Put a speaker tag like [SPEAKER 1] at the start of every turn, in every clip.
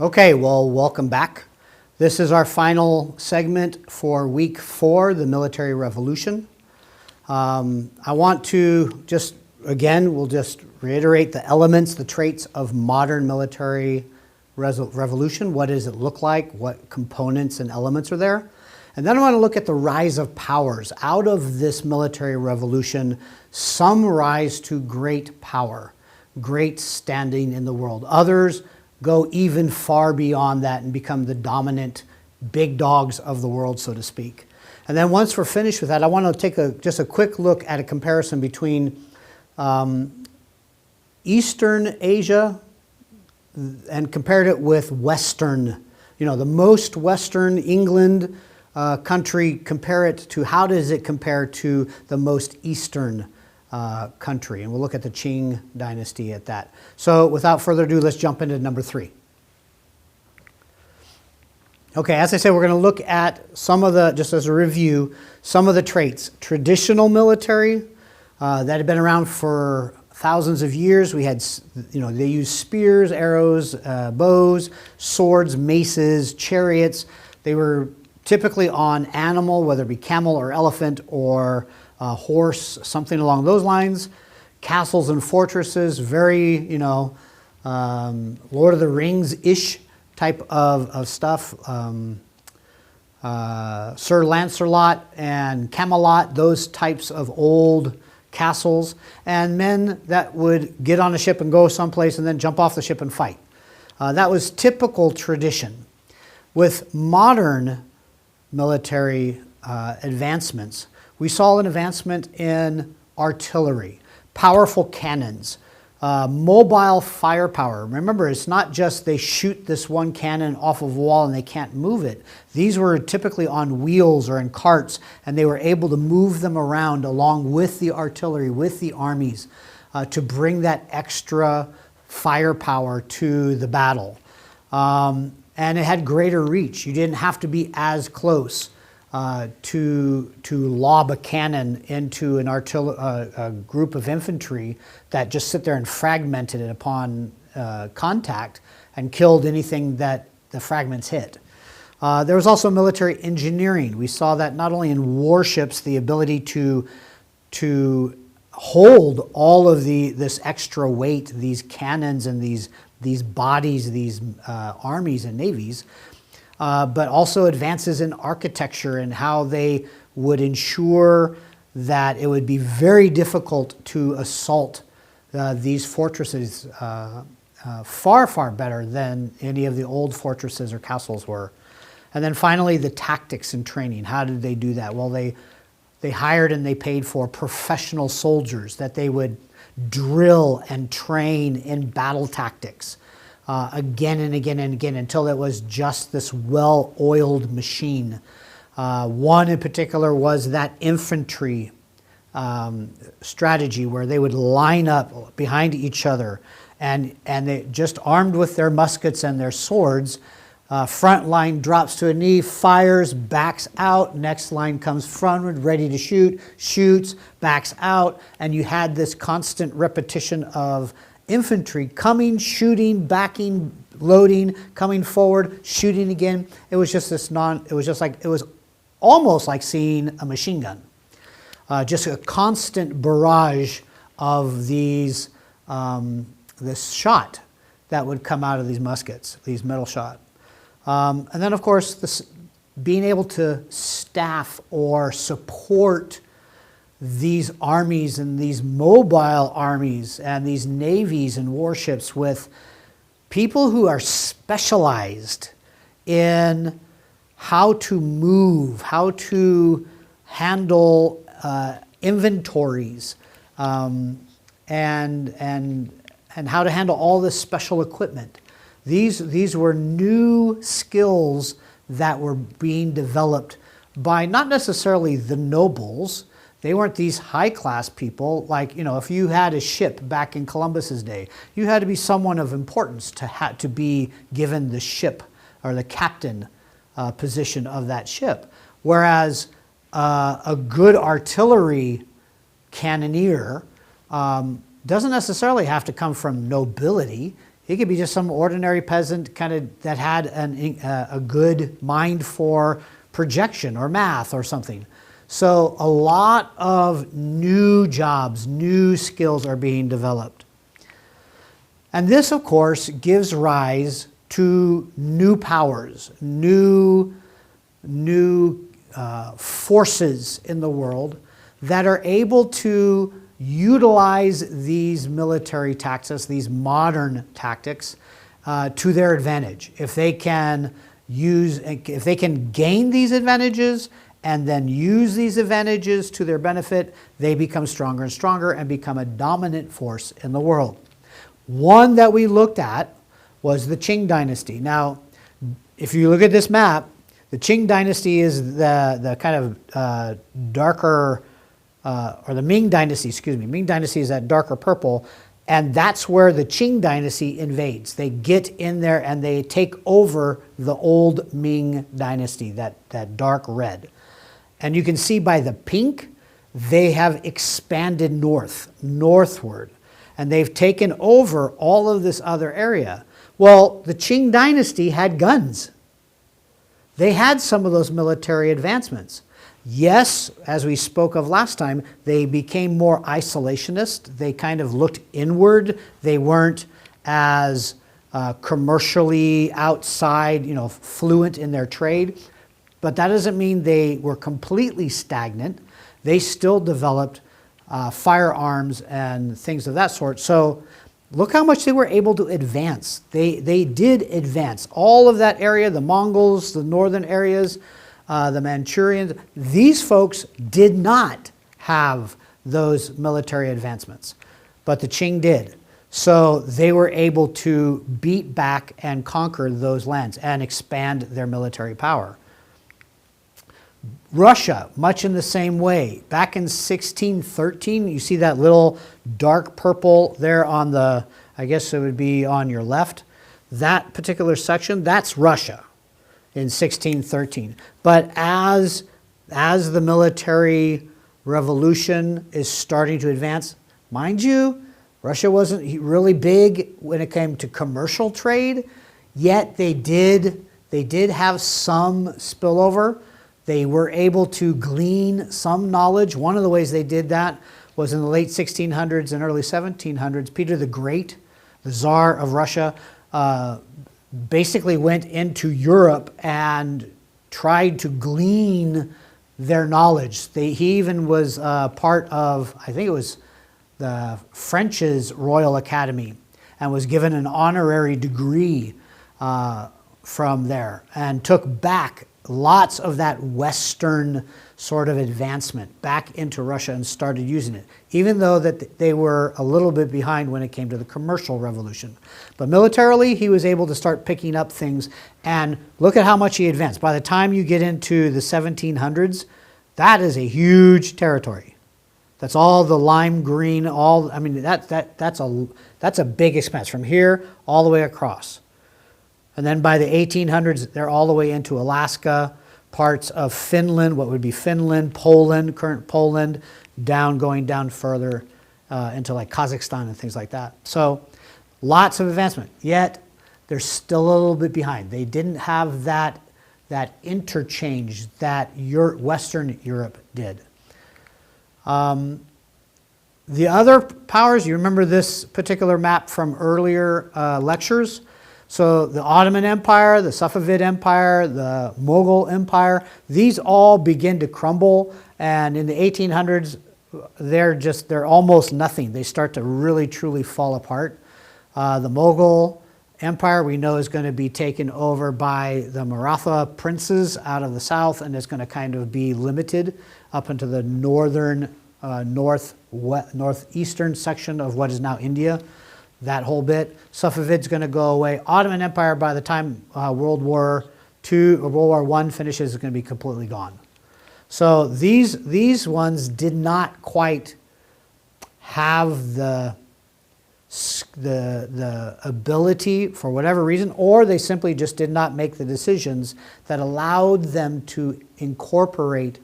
[SPEAKER 1] Okay, well, welcome back. This is our final segment for week 4, the military revolution. I want to we'll just reiterate the elements, the traits of modern military revolution. What does it look like? What components and elements are there? And then I want to look at the rise of powers. Out of this military revolution, some rise to great power, great standing in the world. Others go even far beyond that and become the dominant big dogs of the world, so to speak. And then once we're finished with that, I want to take just a quick look at a comparison between Eastern Asia and compared it with Western, the most Western England country, compare it to how does it compare to the most Eastern country. And we'll look at the Qing dynasty at that. So without further ado, let's jump into number 3. Okay, as I said, we're going to look at some of the, just as a review, some of the traits. Traditional military that had been around for thousands of years. We had, they used spears, arrows, bows, swords, maces, chariots. They were typically on animal, whether it be camel or elephant or horse, something along those lines. Castles and fortresses, very, Lord of the Rings-ish type of stuff. Sir Lancelot and Camelot, those types of old castles, and men that would get on a ship and go someplace and then jump off the ship and fight. That was typical tradition. With modern military advancements, we saw an advancement in artillery, powerful cannons, mobile firepower. Remember, it's not just they shoot this one cannon off of a wall and they can't move it. These were typically on wheels or in carts, and they were able to move them around along with the artillery, with the armies, to bring that extra firepower to the battle. And it had greater reach. You didn't have to be as close to lob a cannon into a group of infantry that just sit there and fragmented it upon contact and killed anything that the fragments hit. There was also military engineering. We saw that not only in warships, the ability to hold all of this extra weight, these cannons and these bodies, these armies and navies, but also advances in architecture and how they would ensure that it would be very difficult to assault these fortresses far, far better than any of the old fortresses or castles were. And then finally, the tactics and training. How did they do that? Well, they hired and they paid for professional soldiers that they would drill and train in battle tactics. Again and again and again until it was just this well-oiled machine. One in particular was that infantry strategy where they would line up behind each other and they just armed with their muskets and their swords. Front line drops to a knee, fires, backs out. Next line comes forward, ready to shoot, shoots, backs out. And you had this constant repetition of infantry coming, shooting, backing, loading, coming forward, shooting again. It was just it was almost like seeing a machine gun. Just a constant barrage of these, this shot that would come out of these muskets, these metal shot. And then of course, being able to staff or support these armies and these mobile armies and these navies and warships with people who are specialized in how to move, how to handle inventories, and how to handle all this special equipment. These were new skills that were being developed by not necessarily the nobles. They weren't these high-class people. Like, if you had a ship back in Columbus's day, you had to be someone of importance to be given the ship or the captain position of that ship. Whereas a good artillery cannoneer doesn't necessarily have to come from nobility. He could be just some ordinary peasant kind of that had a good mind for projection or math or something. So a lot of new jobs, new skills are being developed. And this, of course, gives rise to new powers, new forces in the world that are able to utilize these military tactics, these modern tactics, to their advantage. If they can gain these advantages and then use these advantages to their benefit, they become stronger and stronger and become a dominant force in the world. One that we looked at was the Qing dynasty. Now, if you look at this map, the Qing dynasty is the kind of darker, or the Ming dynasty, excuse me. Ming dynasty is that darker purple, and that's where the Qing dynasty invades. They get in there and they take over the old Ming dynasty, that dark red. And you can see by the pink, they have expanded northward. And they've taken over all of this other area. Well, the Qing dynasty had guns. They had some of those military advancements. Yes, as we spoke of last time, they became more isolationist. They kind of looked inward. They weren't as commercially outside, fluent in their trade. But that doesn't mean they were completely stagnant. They still developed firearms and things of that sort. So look how much they were able to advance. They did advance. All of that area, the Mongols, the northern areas, the Manchurians, these folks did not have those military advancements, but the Qing did. So they were able to beat back and conquer those lands and expand their military power. Russia, much in the same way. Back in 1613, you see that little dark purple there on the, I guess it would be on your left. That particular section, that's Russia in 1613. But as the military revolution is starting to advance, mind you, Russia wasn't really big when it came to commercial trade, yet they did have some spillover. They were able to glean some knowledge. One of the ways they did that was in the late 1600s and early 1700s. Peter the Great, the Tsar of Russia, basically went into Europe and tried to glean their knowledge. He even was part of, I think it was the French's Royal Academy, and was given an honorary degree from there, and took back lots of that Western sort of advancement back into Russia and started using it, even though that they were a little bit behind when it came to the commercial revolution. But militarily, he was able to start picking up things, and look at how much he advanced. By the time you get into the 1700s, that is a huge territory. That's all the lime green, that's a big expanse from here all the way across. And then by the 1800s, they're all the way into Alaska, parts of Finland, what would be Finland, Poland, current Poland, going down further into like Kazakhstan and things like that. So lots of advancement, yet they're still a little bit behind. They didn't have that interchange that Western Europe did. The other powers, you remember this particular map from earlier lectures? So the Ottoman Empire, the Safavid Empire, the Mughal Empire, these all begin to crumble, and in the 1800s, they're almost nothing. They start to really truly fall apart. The Mughal Empire, we know, is going to be taken over by the Maratha princes out of the south, and it's going to kind of be limited up into the northern, northeastern section of what is now India. That whole bit. Safavid's going to go away. Ottoman Empire, by the time World War II or World War I finishes, is going to be completely gone. So these ones did not quite have the ability for whatever reason, or they simply just did not make the decisions that allowed them to incorporate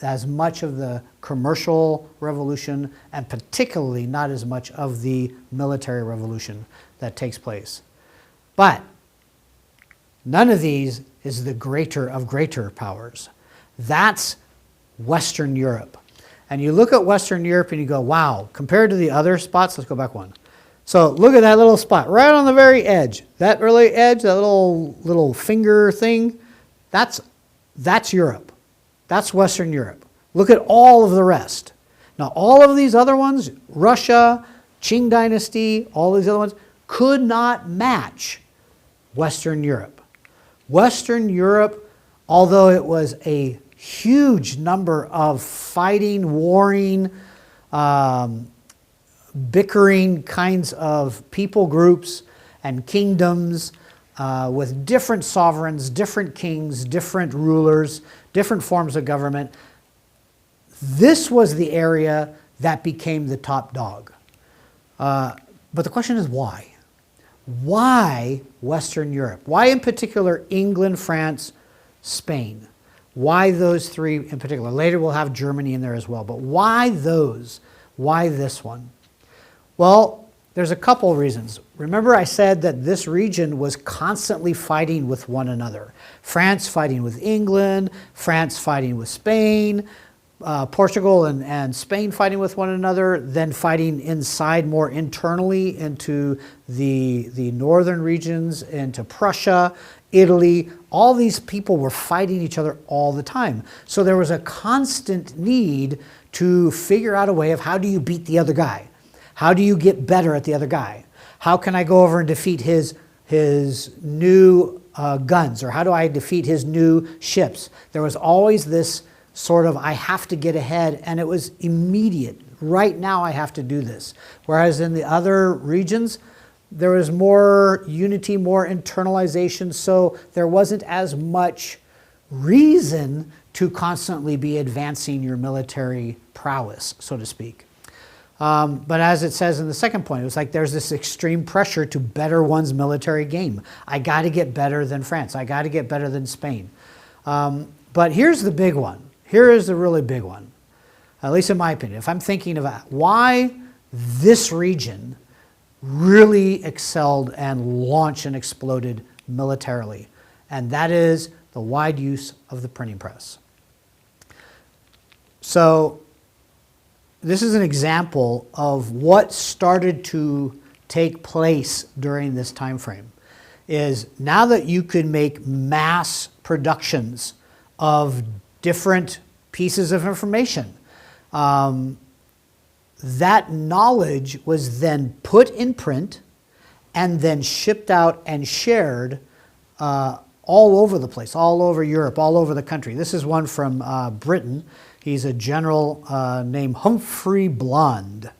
[SPEAKER 1] as much of the commercial revolution, and particularly not as much of the military revolution. that takes place. But none of these is the greater of greater powers. That's Western Europe. And you look at Western Europe and you go, wow, compared to the other spots, let's go back one. So look at that little spot right on the very edge. That really edge, that little finger thing, that's Europe. That's Western Europe. Look at all of the rest. Now all of these other ones, Russia, Qing Dynasty, all these other ones, could not match Western Europe. Western Europe, although it was a huge number of fighting, warring, bickering kinds of people groups and kingdoms with different sovereigns, different kings, different rulers, different forms of government. This was the area that became the top dog. But the question is why? Why Western Europe? Why in particular England, France, Spain? Why those three in particular? Later we'll have Germany in there as well, but why those? Why this one? Well, there's a couple of reasons. Remember I said that this region was constantly fighting with one another. France fighting with England, France fighting with Spain, Portugal and Spain fighting with one another, then fighting inside more internally into the northern regions, into Prussia, Italy. All these people were fighting each other all the time. So there was a constant need to figure out a way of how do you beat the other guy? How do you get better at the other guy? How can I go over and defeat his new guns? Or how do I defeat his new ships? There was always this sort of, I have to get ahead, and it was immediate. Right now I have to do this. Whereas in the other regions, there was more unity, more internalization, so there wasn't as much reason to constantly be advancing your military prowess, so to speak. But as it says in the second point, it was like there's this extreme pressure to better one's military game. I got to get better than France. I got to get better than Spain. But here's the big one. Here is the really big one, at least in my opinion. If I'm thinking about why this region really excelled and launched and exploded militarily, and that is the wide use of the printing press. So this is an example of what started to take place during this time frame. Is now that you could make mass productions of different pieces of information, that knowledge was then put in print and then shipped out and shared all over the place, all over Europe, all over the country. This is one from Britain. He's a general named Humphrey Bland.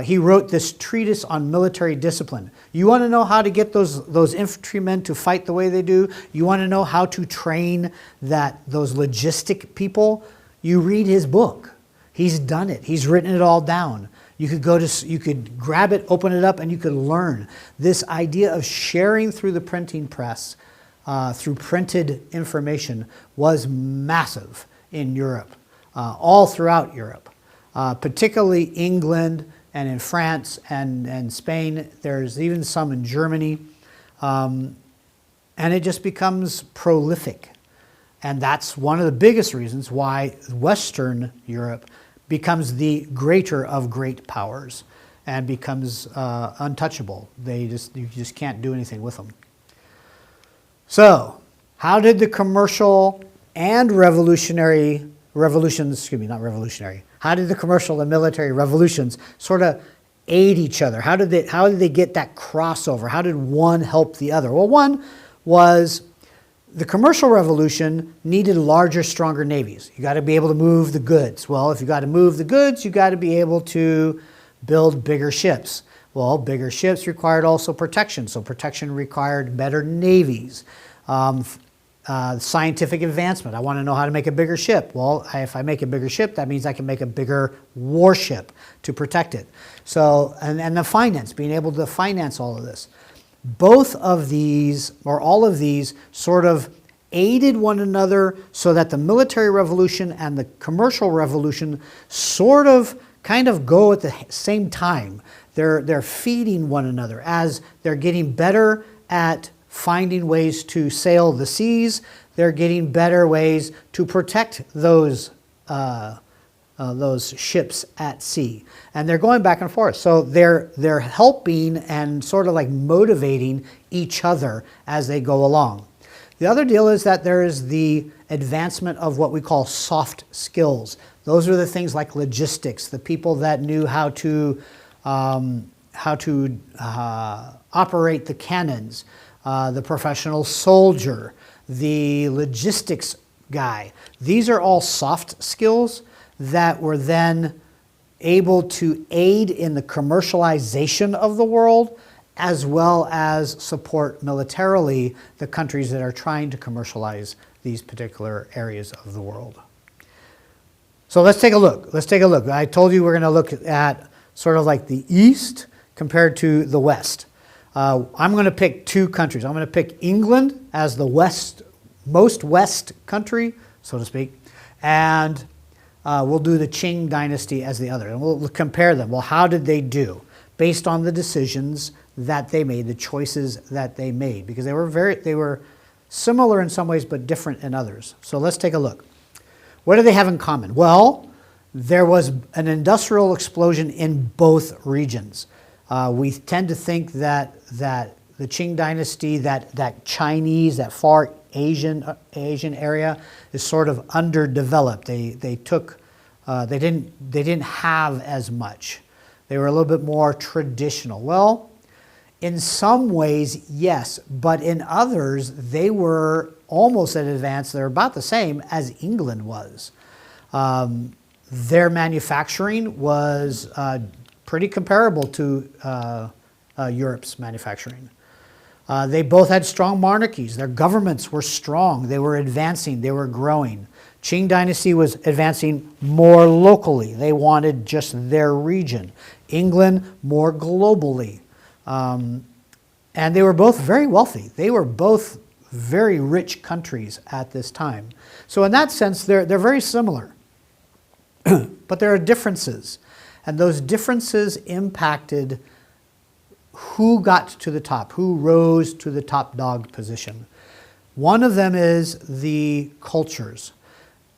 [SPEAKER 1] He wrote this treatise on military discipline. You want to know how to get those infantrymen to fight the way they do? You want to know how to train those logistic people? You read his book. He's done it. He's written it all down. You could grab it, open it up, and you could learn. This idea of sharing through the printing press, through printed information, was massive in Europe, all throughout Europe, particularly England and in France and Spain. There's even some in Germany. And it just becomes prolific. And that's one of the biggest reasons why Western Europe becomes the greater of great powers and becomes untouchable. You just can't do anything with them. So, how did the commercial and how did the commercial and military revolutions sort of aid each other? How did they get that crossover? How did one help the other? Well, one was the commercial revolution needed larger, stronger navies. You got to be able to move the goods. Well, if you got to move the goods, you got to be able to build bigger ships. Well, bigger ships required also protection. So protection required better navies. Scientific advancement. I want to know how to make a bigger ship. Well, if I make a bigger ship, that means I can make a bigger warship to protect it. So, and the finance, being able to finance all of this. Both of these, or all of these, sort of aided one another so that the military revolution and the commercial revolution sort of kind of go at the same time. They're feeding one another. As they're getting better at finding ways to sail the seas, they're getting better ways to protect those ships at sea. And they're going back and forth. So they're helping and sort of like motivating each other as they go along. The other deal is that there is the advancement of what we call soft skills. Those are the things like logistics, the people that knew how to operate the cannons, the professional soldier, the logistics guy. These are all soft skills that were then able to aid in the commercialization of the world, as well as support militarily the countries that are trying to commercialize these particular areas of the world. So let's take a look. Let's take a look. I told you we're going to look at sort of like the East compared to the West. I'm going to pick two countries. I'm going to pick England as the most West country, so to speak, and we'll do the Qing dynasty as the other. And we'll compare them. Well, how did they do based on the decisions that they made, the choices that they made? Because they were similar in some ways, but different in others. So let's take a look. What do they have in common? Well, there was an industrial explosion in both regions. We tend to think that the Qing dynasty, that Chinese, that far Asian area is sort of underdeveloped. They didn't have as much. They were a little bit more traditional. Well, in some ways, yes, but in others, they were almost at advanced. They're about the same as England was. Their manufacturing was pretty comparable to Europe's manufacturing. They both had strong monarchies. Their governments were strong. They were advancing. They were growing. Qing dynasty was advancing more locally. They wanted just their region. England more globally. And they were both very wealthy. They were both very rich countries at this time. So in that sense, they're very similar. But there are differences. And those differences impacted who got to the top, who rose to the top dog position. One of them is the cultures.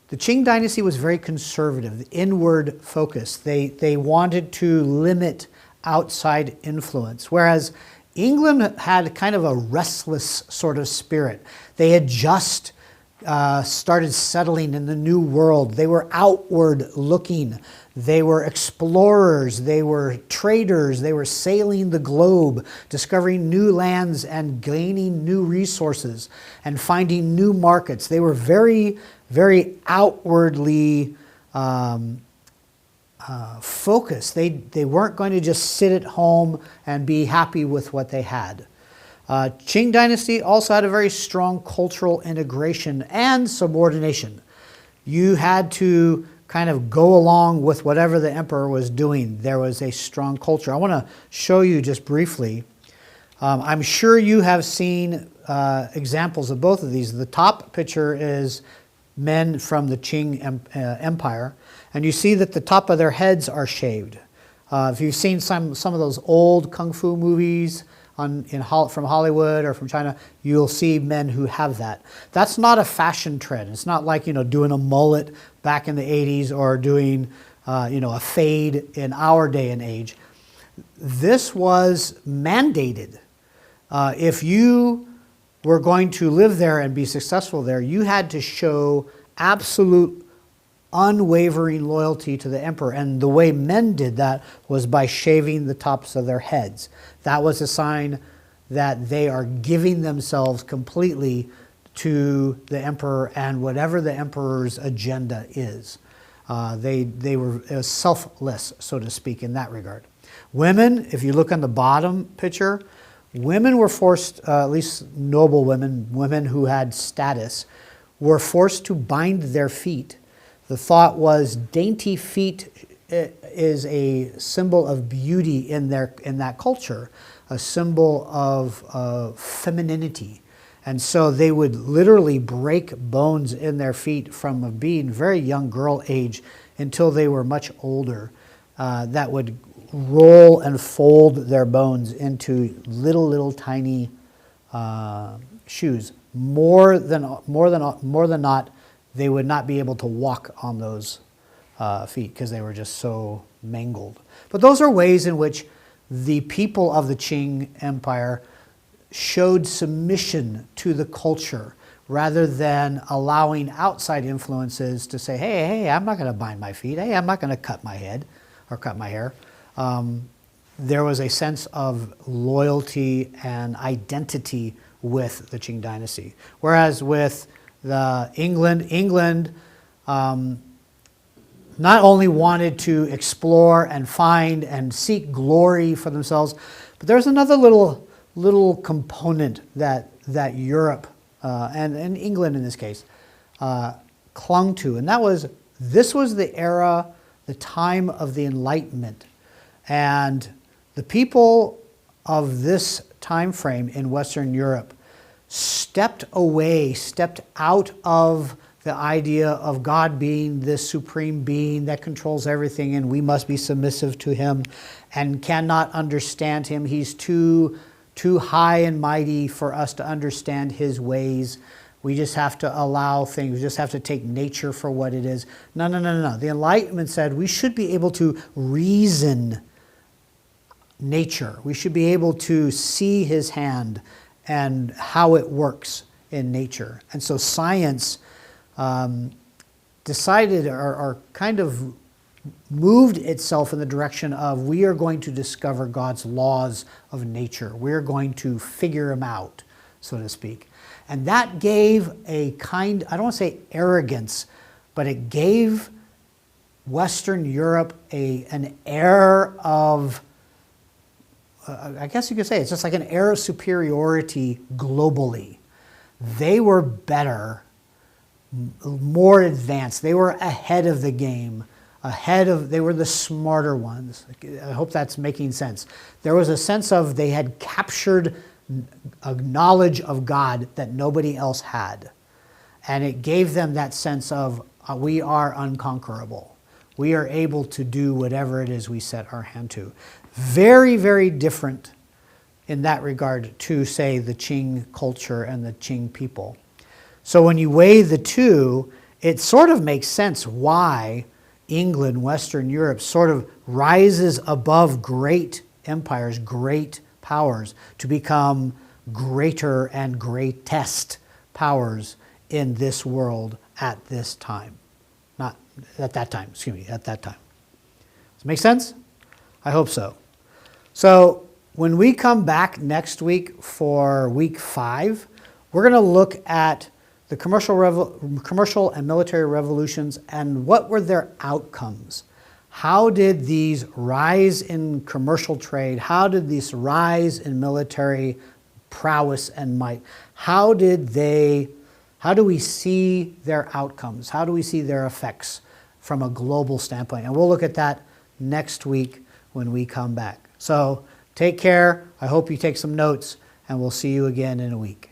[SPEAKER 1] The Qing dynasty was very conservative, inward focused. They wanted to limit outside influence, whereas England had kind of a restless sort of spirit. They had just started settling in the new world. They were outward looking. They were explorers. They were traders. They were sailing the globe, discovering new lands and gaining new resources and finding new markets. They were very, very outwardly focused. They weren't going to just sit at home and be happy with what they had. Qing dynasty also had a very strong cultural integration and subordination. You had to kind of go along with whatever the emperor was doing. There was a strong culture. I want to show you just briefly. I'm sure you have seen examples of both of these. The top picture is men from the Qing Empire, and you see that the top of their heads are shaved. If you've seen some of those old kung fu movies from Hollywood or from China, you'll see men who have that. That's not a fashion trend. It's not like, doing a mullet back in the 80s or doing, a fade in our day and age. This was mandated. If you were going to live there and be successful there, you had to show absolute unwavering loyalty to the emperor. And the way men did that was by shaving the tops of their heads. That was a sign that they are giving themselves completely to the emperor and whatever the emperor's agenda is. They were selfless, so to speak, in that regard. Women, if you look on the bottom picture, women were forced, at least noble women, women who had status, were forced to bind their feet. The thought was dainty feet is a symbol of beauty in that culture, a symbol of femininity. And so they would literally break bones in their feet from being very young girl age until they were much older. That would roll and fold their bones into little tiny shoes. More than not, they would not be able to walk on those feet because they were just so mangled. But those are ways in which the people of the Qing Empire showed submission to the culture rather than allowing outside influences to say, hey, I'm not going to bind my feet. Hey, I'm not going to cut my head or cut my hair. There was a sense of loyalty and identity with the Qing dynasty. Whereas with England not only wanted to explore and find and seek glory for themselves, but there's another little component that Europe and England in this case clung to, and this was the era, the time of the Enlightenment, and the people of this time frame in Western Europe stepped out of the idea of God being this supreme being that controls everything and we must be submissive to him and cannot understand him. He's too high and mighty for us to understand his ways. We just have to allow things. We just have to take nature for what it is. No. The Enlightenment said we should be able to reason nature. We should be able to see his hand and how it works in nature. And so science decided or kind of moved itself in the direction of we are going to discover God's laws of nature. We're going to figure them out, so to speak. And that gave a kind, I don't want to say arrogance, but it gave Western Europe an air of, I guess you could say, it's just like an air of superiority globally. They were better, more advanced. They were ahead of the game. They were the smarter ones. I hope that's making sense. There was a sense of they had captured a knowledge of God that nobody else had. And it gave them that sense of we are unconquerable. We are able to do whatever it is we set our hand to. Very, very different in that regard to, say, the Qing culture and the Qing people. So when you weigh the two, it sort of makes sense why England, Western Europe, sort of rises above great empires, great powers, to become greater and greatest powers in this world at this time. Not at that time, excuse me, at that time. Does it make sense? I hope so. So when we come back next week for week 5, we're going to look at the commercial and military revolutions and what were their outcomes. How did these rise in commercial trade? How did this rise in military prowess and might? How do we see their outcomes? How do we see their effects from a global standpoint? And we'll look at that next week when we come back. So take care. I hope you take some notes, and we'll see you again in a week.